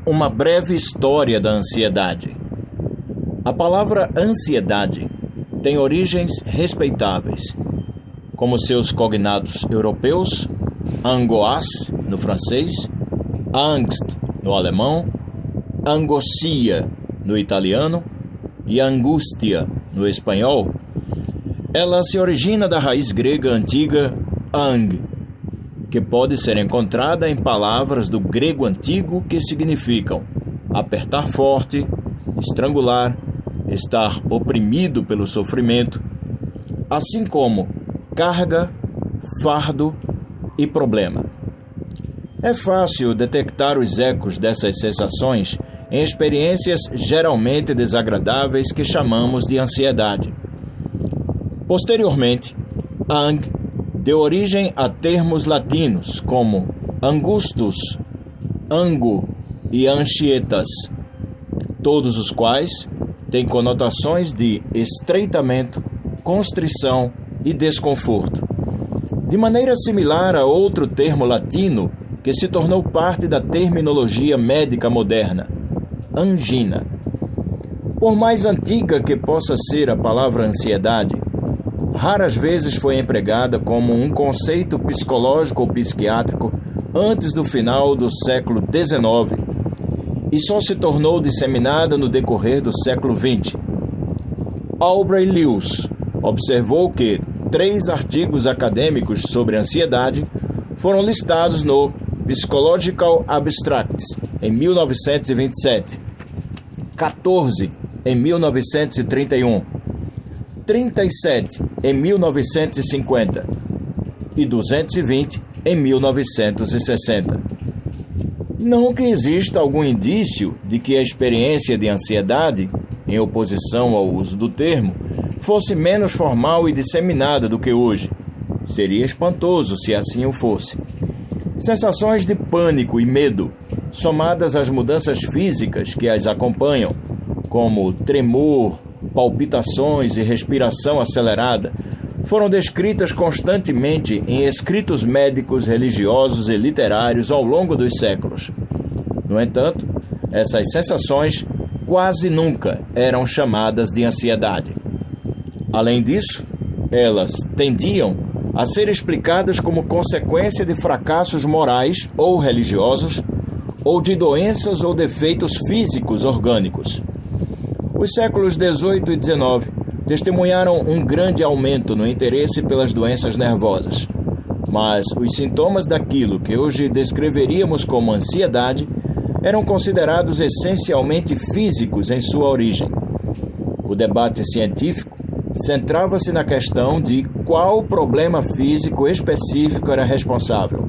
Uma breve história da ansiedade. A palavra ansiedade tem origens respeitáveis, como seus cognatos europeus, angoisse, no francês, angst, no alemão, angoscia, no italiano, e angústia, no espanhol. Ela se origina da raiz grega antiga ang, que pode ser encontrada em palavras do grego antigo que significam apertar forte, estrangular, estar oprimido pelo sofrimento, assim como carga, fardo e problema. É fácil detectar os ecos dessas sensações em experiências geralmente desagradáveis que chamamos de ansiedade. Posteriormente, ang deu origem a termos latinos como angustus, ango e anxietas, todos os quais têm conotações de estreitamento, constrição e desconforto. De maneira similar a outro termo latino que se tornou parte da terminologia médica moderna, angina. Por mais antiga que possa ser a palavra ansiedade, raras vezes foi empregada como um conceito psicológico ou psiquiátrico antes do final do século XIX e só se tornou disseminada no decorrer do século XX. Aubrey Lewis observou que 3 artigos acadêmicos sobre ansiedade foram listados no Psychological Abstracts em 1927, 14 em 1931, 37 em 1950 e 220 em 1960. Não que exista algum indício de que a experiência de ansiedade, em oposição ao uso do termo, fosse menos formal e disseminada do que hoje. Seria espantoso se assim o fosse. Sensações de pânico e medo, somadas às mudanças físicas que as acompanham, como tremor, palpitações e respiração acelerada, foram descritas constantemente em escritos médicos, religiosos e literários ao longo dos séculos. No entanto, essas sensações quase nunca eram chamadas de ansiedade. Além disso, elas tendiam a ser explicadas como consequência de fracassos morais ou religiosos, ou de doenças ou defeitos físicos orgânicos. Os séculos XVIII e XIX testemunharam um grande aumento no interesse pelas doenças nervosas, mas os sintomas daquilo que hoje descreveríamos como ansiedade eram considerados essencialmente físicos em sua origem. O debate científico centrava-se na questão de qual problema físico específico era responsável.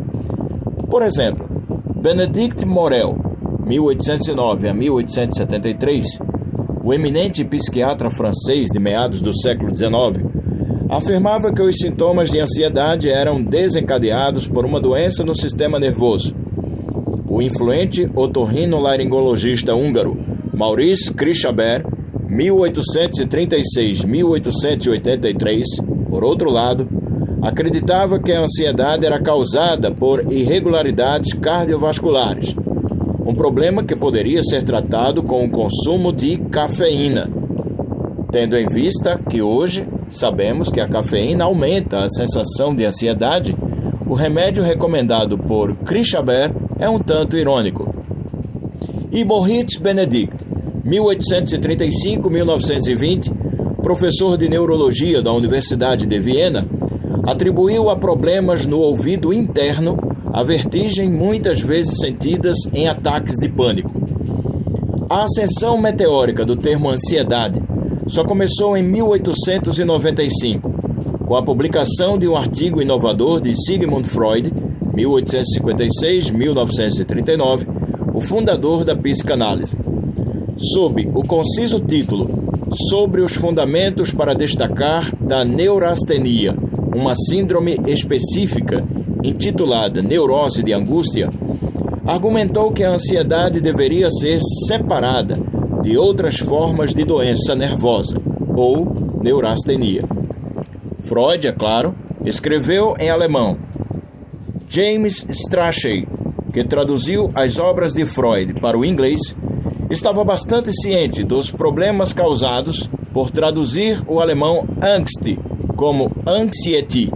Por exemplo, Benedict Morel, 1809 a 1873, o eminente psiquiatra francês de meados do século XIX, afirmava que os sintomas de ansiedade eram desencadeados por uma doença no sistema nervoso. O influente otorrinolaringologista húngaro Maurice Krishaber, 1836-1883, por outro lado, acreditava que a ansiedade era causada por irregularidades cardiovasculares, um problema que poderia ser tratado com o consumo de cafeína, tendo em vista que hoje sabemos que a cafeína aumenta a sensação de ansiedade. O remédio recomendado por Krishaber é um tanto irônico. E Moritz Benedict, 1835-1920, professor de neurologia da Universidade de Viena, atribuiu a problemas no ouvido interno a vertigem muitas vezes sentidas em ataques de pânico. A ascensão meteórica do termo ansiedade só começou em 1895, com a publicação de um artigo inovador de Sigmund Freud, 1856-1939, o fundador da psicanálise. Sob o conciso título Sobre os fundamentos para destacar da neurastenia, uma síndrome específica intitulada Neurose de Angústia, argumentou que a ansiedade deveria ser separada de outras formas de doença nervosa, ou neurastenia. Freud, é claro, escreveu em alemão. James Strachey, que que traduziu as obras de Freud para o inglês, estava bastante ciente dos problemas causados por traduzir o alemão Angst como Anxiety.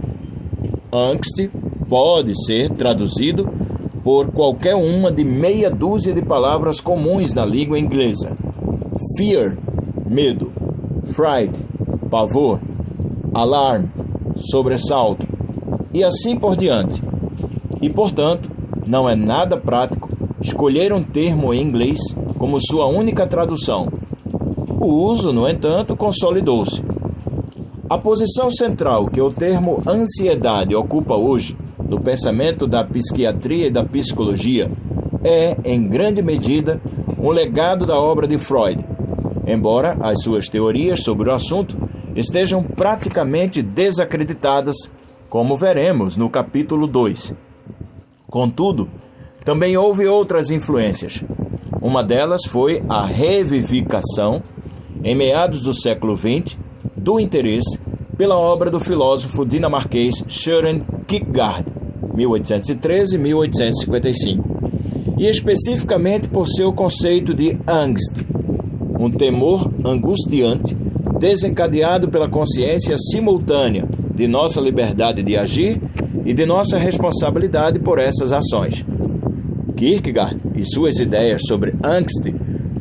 Angst pode ser traduzido por qualquer uma de meia dúzia de palavras comuns na língua inglesa. Fear, medo. Fright, pavor. Alarm, sobressalto. E assim por diante. E, portanto, não é nada prático escolher um termo em inglês como sua única tradução. O uso, no entanto, consolidou-se. A posição central que o termo ansiedade ocupa hoje no pensamento da psiquiatria e da psicologia é, em grande medida, um legado da obra de Freud, embora as suas teorias sobre o assunto estejam praticamente desacreditadas, como veremos no capítulo 2. Contudo, também houve outras influências. Uma delas foi a revivificação, em meados do século XX, do interesse pela obra do filósofo dinamarquês Søren Kierkegaard, 1813-1855, e especificamente por seu conceito de angst, um temor angustiante desencadeado pela consciência simultânea de nossa liberdade de agir e de nossa responsabilidade por essas ações. Kierkegaard e suas ideias sobre angst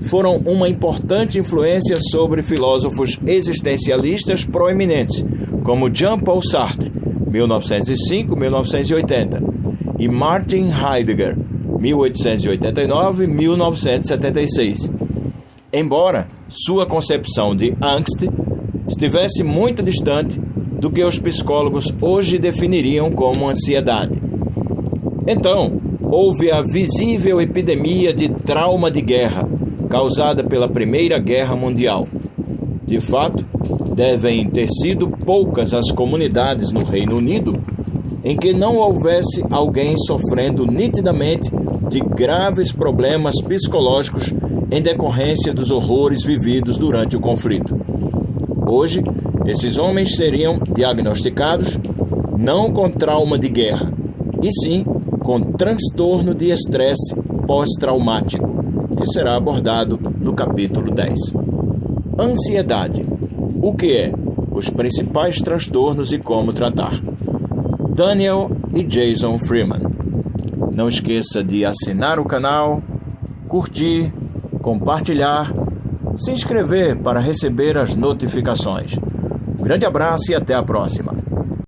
foram uma importante influência sobre filósofos existencialistas proeminentes, como Jean-Paul Sartre, 1905-1980, e Martin Heidegger, 1889-1976. Embora sua concepção de angst estivesse muito distante do que os psicólogos hoje definiriam como ansiedade. Então, houve a visível epidemia de trauma de guerra, causada pela Primeira Guerra Mundial. De fato, devem ter sido poucas as comunidades no Reino Unido em que não houvesse alguém sofrendo nitidamente de graves problemas psicológicos em decorrência dos horrores vividos durante o conflito. Hoje, esses homens seriam diagnosticados não com trauma de guerra, e sim com transtorno de estresse pós-traumático, que será abordado no capítulo 10. Ansiedade. O que é? Os principais transtornos e como tratar. Daniel e Jason Freeman. Não esqueça de assinar o canal, curtir, compartilhar, se inscrever para receber as notificações. Um grande abraço e até a próxima.